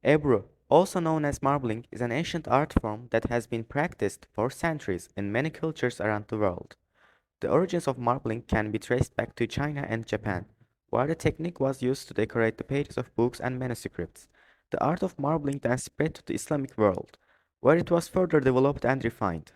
Ebru, also known as marbling, is an ancient art form that has been practiced for centuries in many cultures around the world. The origins of marbling can be traced back to China and Japan, where the technique was used to decorate the pages of books and manuscripts. The art of marbling then spread to the Islamic world, where it was further developed and refined.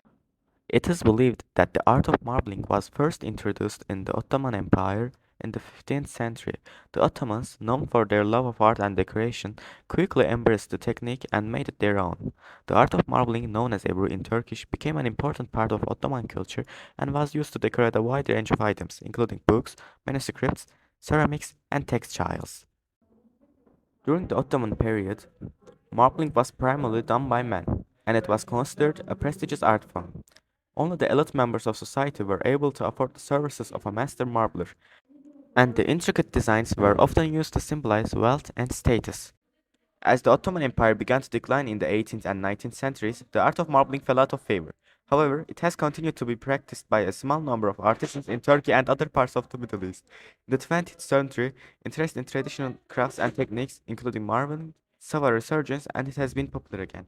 It is believed that the art of marbling was first introduced in the Ottoman Empire in the 15th century. The Ottomans, known for their love of art and decoration, quickly embraced the technique and made it their own. The art of marbling, known as Ebru in Turkish, became an important part of Ottoman culture and was used to decorate a wide range of items, including books, manuscripts, ceramics, and textiles. During the Ottoman period, marbling was primarily done by men, and it was considered a prestigious art form. Only the elite members of society were able to afford the services of a master marbler, and the intricate designs were often used to symbolize wealth and status. As the Ottoman Empire began to decline in the 18th and 19th centuries, the art of marbling fell out of favor. However, it has continued to be practiced by a small number of artisans in Turkey and other parts of the Middle East. In the 20th century, interest in traditional crafts and techniques, including marbling, saw a resurgence and it has been popular again.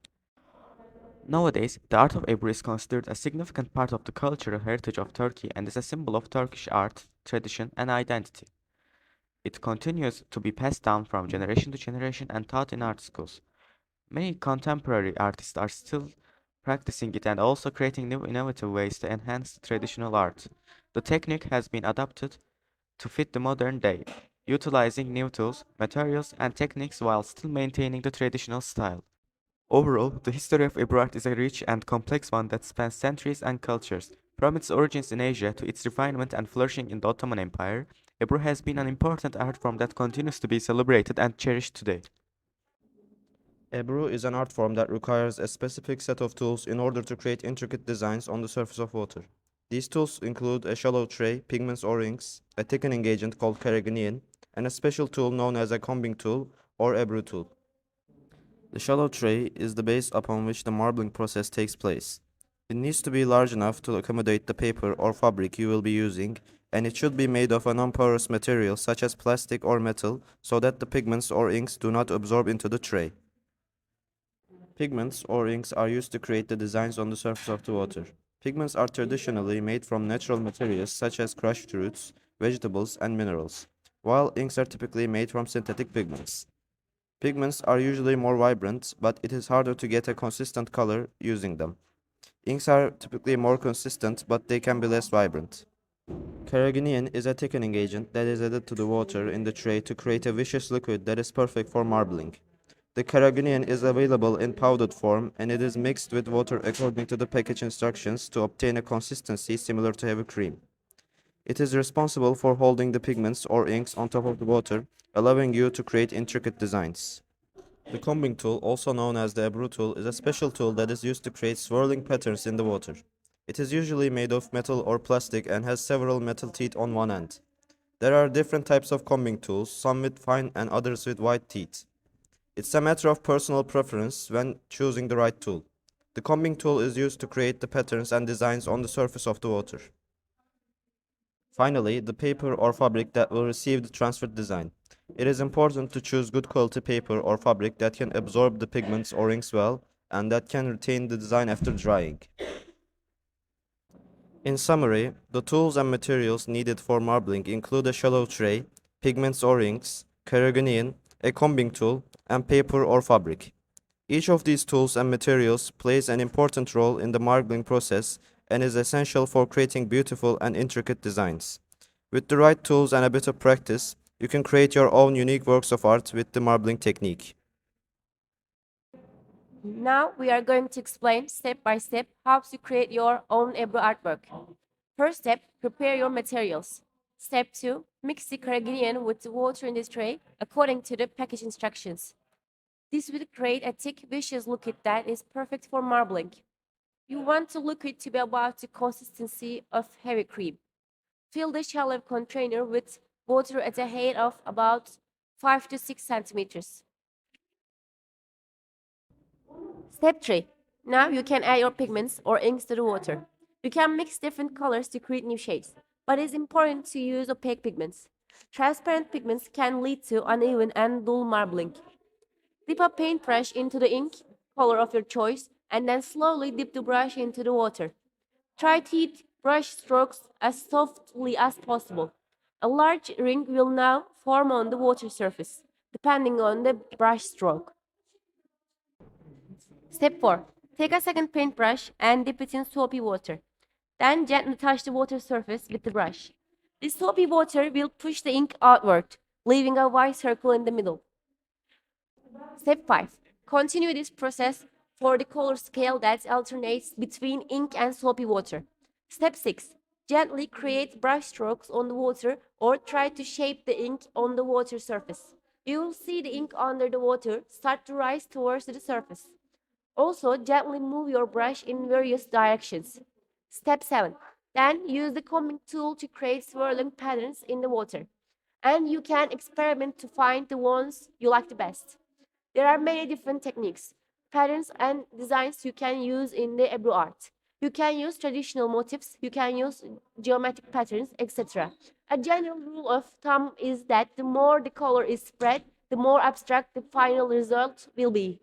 Nowadays, the art of Ebru is considered a significant part of the cultural heritage of Turkey and is a symbol of Turkish art, tradition, and identity. It continues to be passed down from generation to generation and taught in art schools. Many contemporary artists are still practicing it and also creating new innovative ways to enhance the traditional art. The technique has been adapted to fit the modern day, utilizing new tools, materials, and techniques while still maintaining the traditional style. Overall, the history of Ebru art is a rich and complex one that spans centuries and cultures. From its origins in Asia to its refinement and flourishing in the Ottoman Empire, Ebru has been an important art form that continues to be celebrated and cherished today. Ebru is an art form that requires a specific set of tools in order to create intricate designs on the surface of water. These tools include a shallow tray, pigments or inks, a thickening agent called carrageenan, and a special tool known as a combing tool or Ebru tool. The shallow tray is the base upon which the marbling process takes place. It needs to be large enough to accommodate the paper or fabric you will be using, and it should be made of a non-porous material such as plastic or metal so that the pigments or inks do not absorb into the tray. Pigments or inks are used to create the designs on the surface of the water. Pigments are traditionally made from natural materials such as crushed roots, vegetables, and minerals, while inks are typically made from synthetic pigments. Pigments are usually more vibrant, but it is harder to get a consistent color using them. Inks are typically more consistent, but they can be less vibrant. Carrageenan is a thickening agent that is added to the water in the tray to create a viscous liquid that is perfect for marbling. The carrageenan is available in powdered form and it is mixed with water according to the package instructions to obtain a consistency similar to heavy cream. It is responsible for holding the pigments or inks on top of the water, allowing you to create intricate designs. The combing tool, also known as the Ebru tool, is a special tool that is used to create swirling patterns in the water. It is usually made of metal or plastic and has several metal teeth on one end. There are different types of combing tools, some with fine and others with wide teeth. It's a matter of personal preference when choosing the right tool. The combing tool is used to create the patterns and designs on the surface of the water. Finally, the paper or fabric that will receive the transferred design. It is important to choose good quality paper or fabric that can absorb the pigments or inks well and that can retain the design after drying. In summary, the tools and materials needed for marbling include a shallow tray, pigments or inks, carrageenan, a combing tool, and paper or fabric. Each of these tools and materials plays an important role in the marbling process and is essential for creating beautiful and intricate designs. With the right tools and a bit of practice, you can create your own unique works of art with the marbling technique. Now we are going to explain step by step how to create your own Ebru artwork. First step, prepare your materials. Step 2, mix the carrageenan with the water in this tray according to the package instructions. This will create a thick, viscous liquid that is perfect for marbling. You want the liquid to be about the consistency of heavy cream. Fill the shallow container with water at a height of about 5 to 6 centimeters. Step 3. Now you can add your pigments or inks to the water. You can mix different colors to create new shades, but it's important to use opaque pigments. Transparent pigments can lead to uneven and dull marbling. Dip a paintbrush into the ink color of your choice and then slowly dip the brush into the water. Try to hit brush strokes as softly as possible. A large ring will now form on the water surface, depending on the brush stroke. Step 4. Take a second paintbrush and dip it in soapy water. Then gently touch the water surface with the brush. The soapy water will push the ink outward, leaving a white circle in the middle. Step 5. Continue this process for the color scale that alternates between ink and soapy water. Step 6. Gently create brush strokes on the water or try to shape the ink on the water surface. You will see the ink under the water start to rise towards the surface. Also, gently move your brush in various directions. Step 7. Then use the combing tool to create swirling patterns in the water. And you can experiment to find the ones you like the best. There are many different techniques, patterns, and designs you can use in the Ebru art. You can use traditional motifs, you can use geometric patterns, etc. A general rule of thumb is that the more the color is spread, the more abstract the final result will be.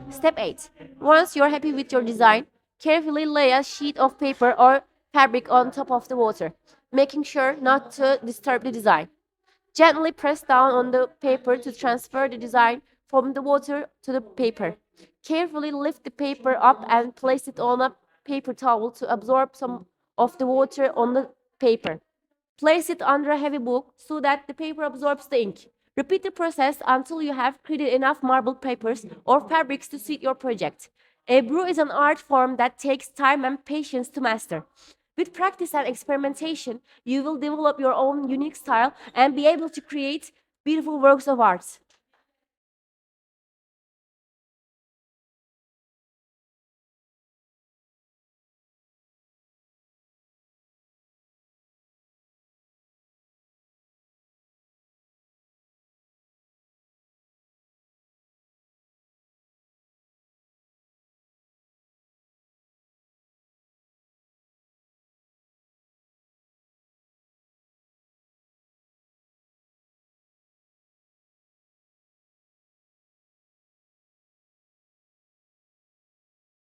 Step 8. Once you're happy with your design, carefully lay a sheet of paper or fabric on top of the water, making sure not to disturb the design. Gently press down on the paper to transfer the design from the water to the paper. Carefully lift the paper up and place it on a paper towel to absorb some of the water on the paper. Place it under a heavy book so that the paper absorbs the ink. Repeat the process until you have created enough marbled papers or fabrics to suit your project. Ebru is an art form that takes time and patience to master. With practice and experimentation, you will develop your own unique style and be able to create beautiful works of art.